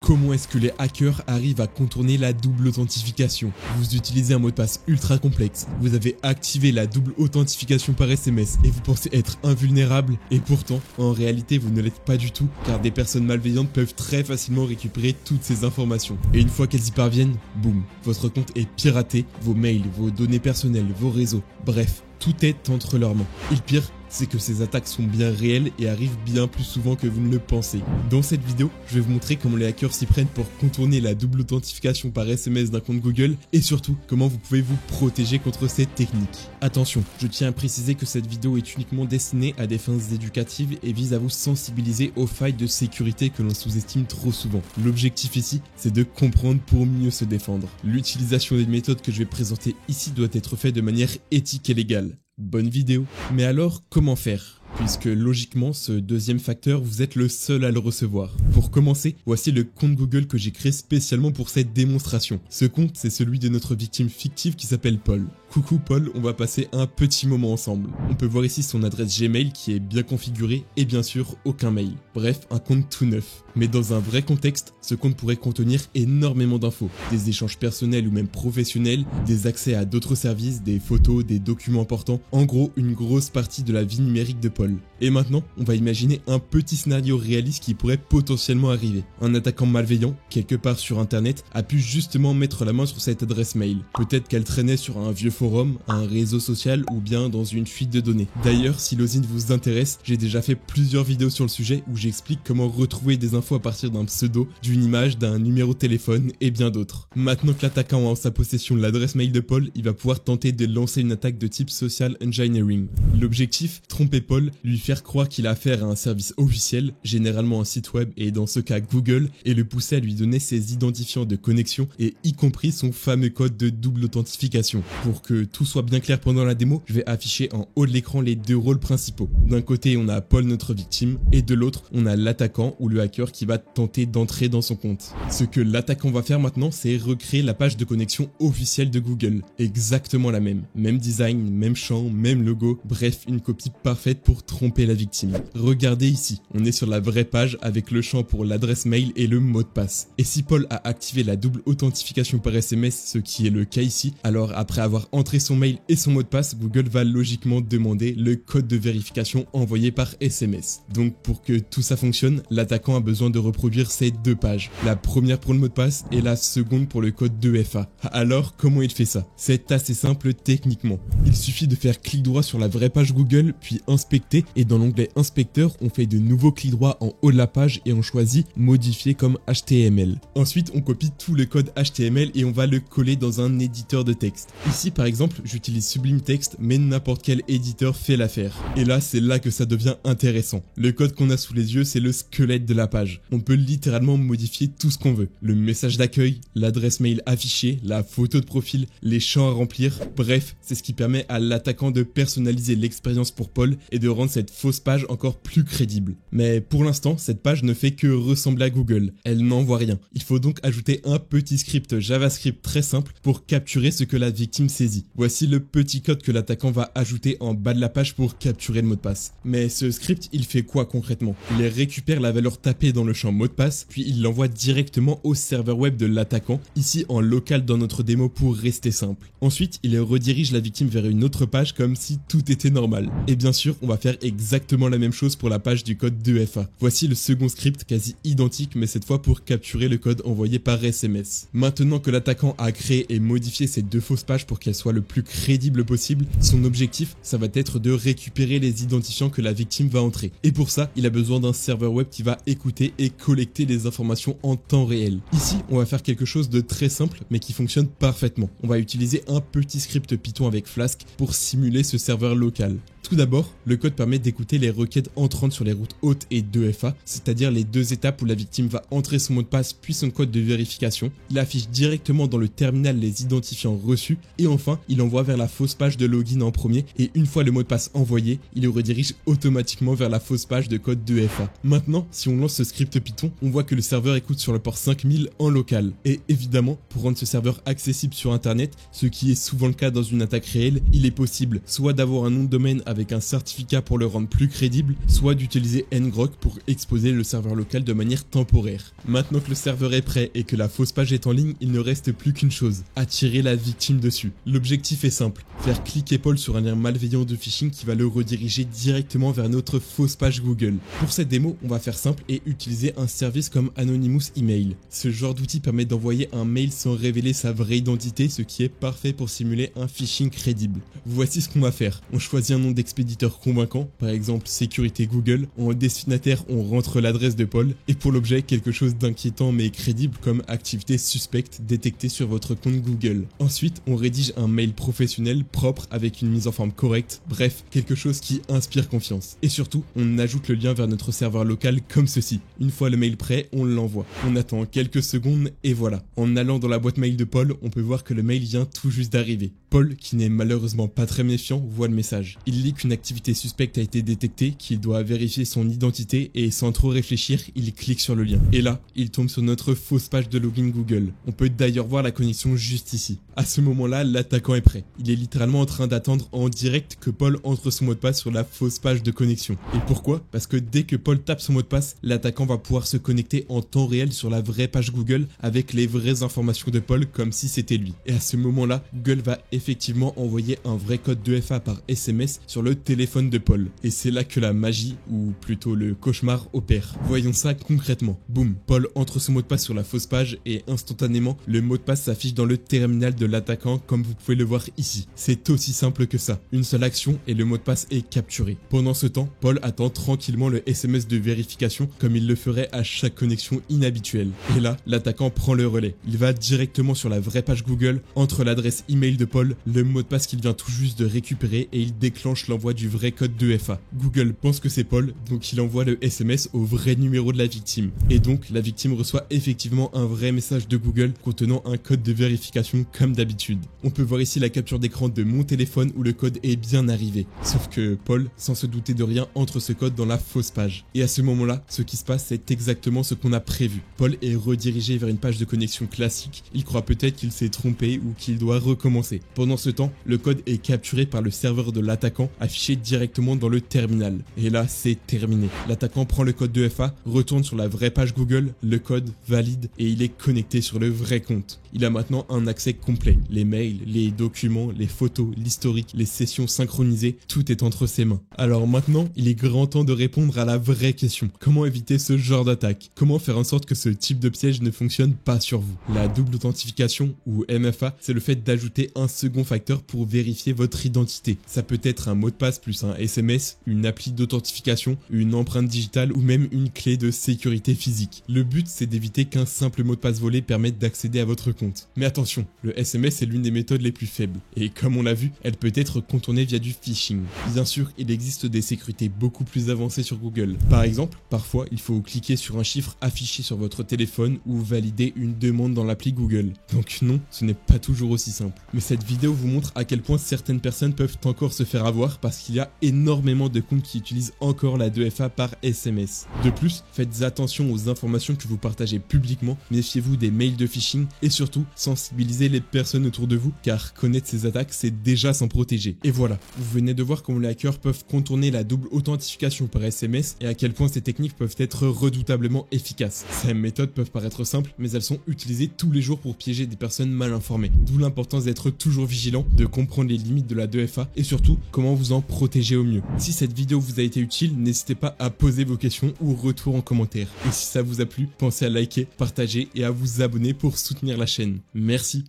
Comment est-ce que les hackers arrivent à contourner la double authentification? Vous utilisez un mot de passe ultra complexe, vous avez activé la double authentification par SMS et vous pensez être invulnérable, et pourtant, en réalité, vous ne l'êtes pas du tout, car des personnes malveillantes peuvent très facilement récupérer toutes ces informations. Et une fois qu'elles y parviennent, boum, votre compte est piraté, vos mails, vos données personnelles, vos réseaux, bref, tout est entre leurs mains. Et le pire, c'est que ces attaques sont bien réelles et arrivent bien plus souvent que vous ne le pensez. Dans cette vidéo, je vais vous montrer comment les hackers s'y prennent pour contourner la double authentification par SMS d'un compte Google et surtout comment vous pouvez vous protéger contre cette technique. Attention, je tiens à préciser que cette vidéo est uniquement destinée à des fins éducatives et vise à vous sensibiliser aux failles de sécurité que l'on sous-estime trop souvent. L'objectif ici, c'est de comprendre pour mieux se défendre. L'utilisation des méthodes que je vais présenter ici doit être faite de manière éthique et légale. Bonne vidéo. Mais alors, comment faire ? Puisque logiquement, ce deuxième facteur, vous êtes le seul à le recevoir. Pour commencer, voici le compte Google que j'ai créé spécialement pour cette démonstration. Ce compte, c'est celui de notre victime fictive qui s'appelle Paul. Coucou Paul, on va passer un petit moment ensemble. On peut voir ici son adresse Gmail qui est bien configurée et bien sûr aucun mail. Bref, un compte tout neuf. Mais dans un vrai contexte, ce compte pourrait contenir énormément d'infos. Des échanges personnels ou même professionnels, des accès à d'autres services, des photos, des documents importants. En gros, une grosse partie de la vie numérique de Paul. Et maintenant, on va imaginer un petit scénario réaliste qui pourrait potentiellement arriver. Un attaquant malveillant, quelque part sur internet, a pu justement mettre la main sur cette adresse mail. Peut-être qu'elle traînait sur un vieux forum, un réseau social ou bien dans une fuite de données. D'ailleurs, si l'osine vous intéresse, j'ai déjà fait plusieurs vidéos sur le sujet où j'explique comment retrouver des infos à partir d'un pseudo, d'une image, d'un numéro de téléphone et bien d'autres. Maintenant que l'attaquant a en sa possession l'adresse mail de Paul, il va pouvoir tenter de lancer une attaque de type social engineering. L'objectif, tromper Paul, lui faire croire qu'il a affaire à un service officiel, généralement un site web et dans ce cas Google, et le pousser à lui donner ses identifiants de connexion et y compris son fameux code de double authentification. Pour que tout soit bien clair pendant la démo, je vais afficher en haut de l'écran les deux rôles principaux. D'un côté, on a Paul, notre victime, et de l'autre, on a l'attaquant ou le hacker qui va tenter d'entrer dans son compte. Ce que l'attaquant va faire maintenant, c'est recréer la page de connexion officielle de Google. Exactement la même. Même design, même champ, même logo, bref, une copie parfaite pour tromper la victime. Regardez ici, on est sur la vraie page avec le champ pour l'adresse mail et le mot de passe. Et si Paul a activé la double authentification par SMS, ce qui est le cas ici, alors après avoir entré son mail et son mot de passe, Google va logiquement demander le code de vérification envoyé par SMS. Donc pour que tout ça fonctionne, l'attaquant a besoin de reproduire ces deux pages. La première pour le mot de passe et la seconde pour le code 2FA. Alors comment il fait ça? C'est assez simple techniquement. Il suffit de faire clic droit sur la vraie page Google, puis inspecter, et dans l'onglet inspecteur, on fait de nouveaux clics droits en haut de la page et on choisit modifier comme HTML. Ensuite, on copie tout le code HTML et on va le coller dans un éditeur de texte. Ici par exemple, j'utilise Sublime Text, mais n'importe quel éditeur fait l'affaire. Et là, c'est là que ça devient intéressant. Le code qu'on a sous les yeux, c'est le squelette de la page. On peut littéralement modifier tout ce qu'on veut. Le message d'accueil, l'adresse mail affichée, la photo de profil, les champs à remplir. Bref, c'est ce qui permet à l'attaquant de personnaliser l'expérience pour Paul et de rendre cette fausse page encore plus crédible. Mais pour l'instant, cette page ne fait que ressembler à Google. Elle n'envoie rien. Il faut donc ajouter un petit script JavaScript très simple pour capturer ce que la victime saisit. Voici le petit code que l'attaquant va ajouter en bas de la page pour capturer le mot de passe. Mais ce script, il fait quoi concrètement? Il récupère la valeur tapée dans le champ mot de passe, puis il l'envoie directement au serveur web de l'attaquant, ici en local dans notre démo pour rester simple. Ensuite, il redirige la victime vers une autre page comme si tout était normal. Et bien sûr, on va faire exactement la même chose pour la page du code 2FA. Voici le second script quasi identique, mais cette fois pour capturer le code envoyé par SMS. Maintenant que l'attaquant a créé et modifié ces deux fausses pages pour qu'elles soient le plus crédibles possible, son objectif, ça va être de récupérer les identifiants que la victime va entrer. Et pour ça, il a besoin d'un serveur web qui va écouter et collecter les informations en temps réel. Ici, on va faire quelque chose de très simple, mais qui fonctionne parfaitement. On va utiliser un petit script Python avec Flask pour simuler ce serveur local. Tout d'abord, le code permet d'écouter les requêtes entrantes sur les routes hautes et 2FA, c'est-à-dire les deux étapes où la victime va entrer son mot de passe puis son code de vérification. Il affiche directement dans le terminal les identifiants reçus et enfin, il envoie vers la fausse page de login en premier et une fois le mot de passe envoyé, il le redirige automatiquement vers la fausse page de code 2FA. Maintenant, si on lance ce script Python, on voit que le serveur écoute sur le port 5000 en local. Et évidemment, pour rendre ce serveur accessible sur internet, ce qui est souvent le cas dans une attaque réelle, il est possible soit d'avoir un nom de domaine avec un certificat pour le rendre plus crédible, soit d'utiliser ngrok pour exposer le serveur local de manière temporaire. Maintenant que le serveur est prêt et que la fausse page est en ligne, il ne reste plus qu'une chose, attirer la victime dessus. L'objectif est simple, faire cliquer Paul sur un lien malveillant de phishing qui va le rediriger directement vers notre fausse page Google. Pour cette démo, on va faire simple et utiliser un service comme Anonymous Email. Ce genre d'outil permet d'envoyer un mail sans révéler sa vraie identité, ce qui est parfait pour simuler un phishing crédible. Voici ce qu'on va faire. On choisit un nom d'expéditeur convaincant, par exemple sécurité Google. En destinataire, on rentre l'adresse de Paul. Et pour l'objet, quelque chose d'inquiétant mais crédible comme activité suspecte détectée sur votre compte Google. Ensuite, on rédige un mail professionnel propre avec une mise en forme correcte. Bref, quelque chose qui inspire confiance. Et surtout, on ajoute le lien vers notre serveur local comme ceci. Une fois le mail prêt, on l'envoie. On attend quelques secondes et voilà. En allant dans la boîte mail de Paul, on peut voir que le mail vient tout juste d'arriver. Paul, qui n'est malheureusement pas très méfiant, voit le message. Il lit qu'une activité suspecte a été détectée, qu'il doit vérifier son identité et sans trop réfléchir, il clique sur le lien. Et là, il tombe sur notre fausse page de login Google. On peut d'ailleurs voir la connexion juste ici. À ce moment-là, l'attaquant est prêt. Il est littéralement en train d'attendre en direct que Paul entre son mot de passe sur la fausse page de connexion. Et pourquoi? Parce que dès que Paul tape son mot de passe, l'attaquant va pouvoir se connecter en temps réel sur la vraie page Google avec les vraies informations de Paul comme si c'était lui. Et à ce moment-là, Google va effectivement envoyer un vrai code 2FA par SMS sur le téléphone de Paul. Et c'est là que la magie, ou plutôt le cauchemar, opère. Voyons ça concrètement. Boum, Paul entre son mot de passe sur la fausse page et instantanément, le mot de passe s'affiche dans le terminal de l'attaquant comme vous pouvez le voir ici. C'est aussi simple que ça. Une seule action et le mot de passe est capturé. Pendant ce temps, Paul attend tranquillement le SMS de vérification comme il le ferait à chaque connexion inhabituelle. Et là, l'attaquant prend le relais. Il va directement sur la vraie page Google, entre l'adresse email de Paul, le mot de passe qu'il vient tout juste de récupérer et il déclenche l'envoi du vrai code 2FA. Google pense que c'est Paul, donc il envoie le SMS au vrai numéro de la victime. Et donc, la victime reçoit effectivement un vrai message de Google contenant un code de vérification comme d'habitude. On peut voir ici la capture d'écran de mon téléphone où le code est bien arrivé. Sauf que Paul, sans se douter de rien, entre ce code dans la fausse page. Et à ce moment-là, ce qui se passe, c'est exactement ce qu'on a prévu. Paul est redirigé vers une page de connexion classique. Il croit peut-être qu'il s'est trompé ou qu'il doit recommencer. Pendant ce temps, le code est capturé par le serveur de l'attaquant, affiché directement dans le terminal. Et là, c'est terminé. L'attaquant prend le code 2FA, retourne sur la vraie page Google, le code valide et il est connecté sur le vrai compte. Il a maintenant un accès complet. Les mails, les documents, les photos, l'historique, les sessions synchronisées, tout est entre ses mains. Alors maintenant, il est grand temps de répondre à la vraie question. Comment éviter ce genre d'attaque? Comment faire en sorte que ce type de piège ne fonctionne pas sur vous? La double authentification, ou MFA, c'est le fait d'ajouter un second facteur pour vérifier votre identité. Ça peut être un mot de passe plus un SMS, une appli d'authentification, une empreinte digitale ou même une clé de sécurité physique. Le but, c'est d'éviter qu'un simple mot de passe volé permette d'accéder à votre compte. Mais attention, le SMS est l'une des méthodes les plus faibles. Et comme on l'a vu, elle peut être contournée via du phishing. Bien sûr, il existe des sécurités beaucoup plus avancées sur Google. Par exemple, parfois, il faut cliquer sur un chiffre affiché sur votre téléphone ou valider une demande dans l'appli Google. Donc non, ce n'est pas toujours aussi simple. Mais cette vidéo vous montre à quel point certaines personnes peuvent encore se faire avoir parce qu'il y a énormément de comptes qui utilisent encore la 2FA par SMS. De plus, faites attention aux informations que vous partagez publiquement, méfiez-vous des mails de phishing et surtout, sensibilisez les personnes autour de vous car connaître ces attaques, c'est déjà s'en protéger. Et voilà, vous venez de voir comment les hackers peuvent contourner la double authentification par SMS et à quel point ces techniques peuvent être redoutablement efficaces. Ces méthodes peuvent paraître simples, mais elles sont utilisées tous les jours pour piéger des personnes mal informées. D'où l'importance d'être toujours vigilant, de comprendre les limites de la 2FA et surtout comment vous en protéger au mieux. Si cette vidéo vous a été utile, n'hésitez pas à poser vos questions ou retours en commentaire. Et si ça vous a plu, pensez à liker, partager et à vous abonner pour soutenir la chaîne. Merci.